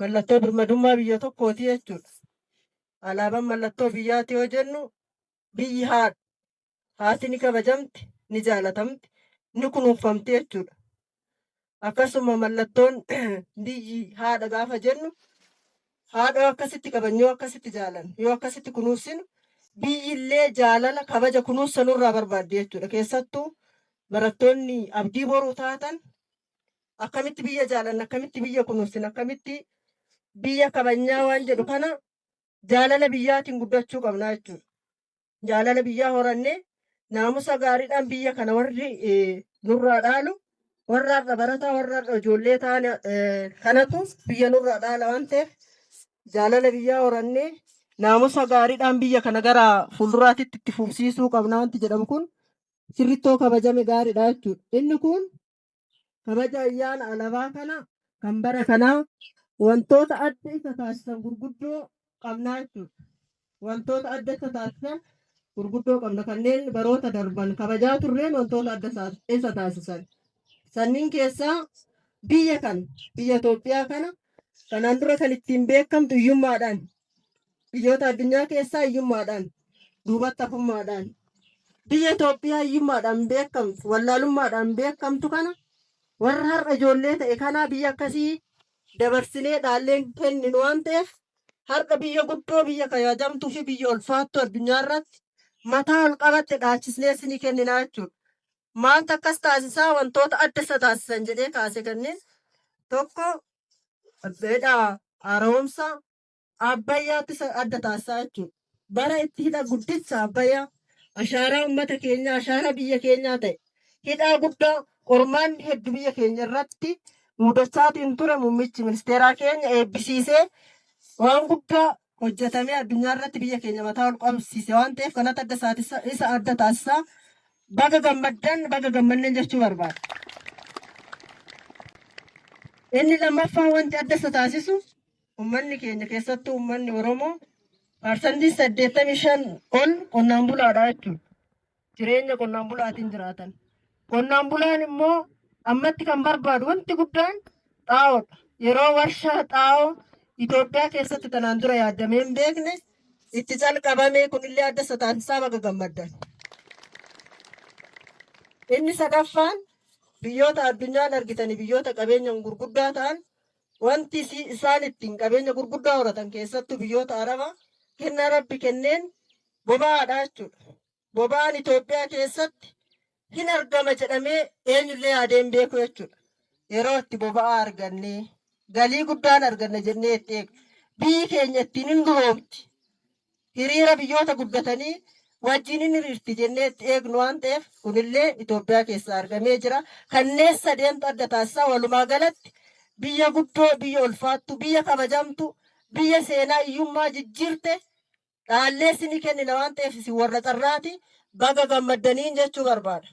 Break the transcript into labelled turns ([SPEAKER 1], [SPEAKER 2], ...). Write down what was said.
[SPEAKER 1] mallattoo birmadummaa biyya tokkooti jechuudha. Alaabaan mallattoo biyyaati yoo jennu biyyi haati ni kabajamti, ni jaalatamti, ni kunuunfamti jechuudha. Akkasuma mallattoon biyyi haadha gaafa jennu haadha akkasitti kabajnu yoo akkasitti jaalannu yoo akkasitti kunuunsinu biyyi illee jaalala kabaja kunuunsa nurraa barbaaddi jechuudha. Keessattuu barattoonni abdii boruu taatan akkamitti biyya jaalanna akkamitti biyya kunuunsina akkamitti biyya kabajnaa waan jedhu kana jaalala biyyaatiin guddachuu qabna jechuudha. Jaalala biyyaa horannee naamusa gaariidhaan biyya kana warri nurraa dhaalu warra har'a barataa warra har'a ijoollee ta'an kanatu biyya nurraa dhaala waan ta'eef jaalala biyyaa horannee naamusa gaariidhaan biyya kana gara fuulduraatitti itti fufsiisuu qabna wanti jedhamu kun sirrittoo kabajame gaariidha jechuudha. Inni kun kabaja ayyaana alaabaa kana kan bara kanaa wantoota adda isa taasisan gurguddoo qabnaa jechuudha. Wantoota adda isa taasisan gurguddoo qabna kanneen baroota darban kabajaa turreen wantoota adda isa taasisan. Sanniin keessaa biyya Itoophiyaa kana kanaan dura kan ittiin beekamtu hiyyummaadhaan biyyoota addunyaa keessaa hiyyummaadhaan duubatti hafummaadhaan biyya Itoophiyaa hiyyummaadhaan beekamtu wallaalummaadhaan beekamtu kana warra har'a ijoollee ta'e kanaa biyya akkasii dabarsinee dhaalleen kenninu waan ta'eef har'a biyya guddoo biyya kabajamtuu fi biyya ulfaattuu addunyaa irratti mataa ol qabatte dhaachisnee isinii kenninaa jechuudha. Maaltu akkas taasisaa wantoota adda isa taasisan jedhee kaase kanneen tokko haaromsa Abbayyaatti isa adda taasisaa jechuudha. Bara itti hidha guddinsa Abbayyaa ashaaraa uummata keenyaa ashaaraa biyya keenyaa ta'e hidhaa guddaa qormaanni hedduu biyya keenya irratti mudachaatiin ture muummichi ministeeraa keenya eebbisiisee waan guddaa hojjetamee addunyaa irratti biyya keenya mataa ol qabsiise waan ta'eef kanatti isa adda taasisaa baga gammaddan baga gammanneen jechuu barbaada. Inni lammaffaa wanti adda isa taasisu uummanni keenya keessattuu uummanni Oromoo parsantii 85 ol qonnaan bulaadha jechuudha. Jireenya qonnaan bulaatiin jiraatan. Qonnaan bulaan immoo ammatti kan barbaadu wanti guddaan xaa'oodha. Yeroo warshaa xaa'oo Itoophiyaa keessatti tanaan dura yaadamee hin beekne itti calqabamee kunillee adda isa taasisaa baga gammaddan. Inni sadaffaan biyyoota addunyaan argitanii biyyoota qabeenyaan gurguddaa ta'an wanti isaan ittiin qabeenya gurguddaa horatan keessattuu biyyoota Arabaa kennaa Rabbi kenneen boba'aadha jechuudha. Boba'aan Itoophiyaa keessatti hin argama jedhamee eenyullee yaadee hin beeku jechuudha. Yeroo itti boba'aa argannee galii guddaan arganna jennee itti eegna. Biyyi keenya ittiin hin duroomti. Hiriira biyyoota guddatanii wajjin hin hiriirti jennee itti eegnu waan ta'eef kunillee Itoophiyaa keessaa argamee jira. Kanneen sadeentu adda taasisaa walumaa galatti biyya guddoo, biyya ulfaattu, biyya kabajamtu, biyya seenaa hiyyummaa jijjiirte dhaallee isinii kennina waan ta'eef isin warra carraati baga gammaddaniin jechuu barbaada.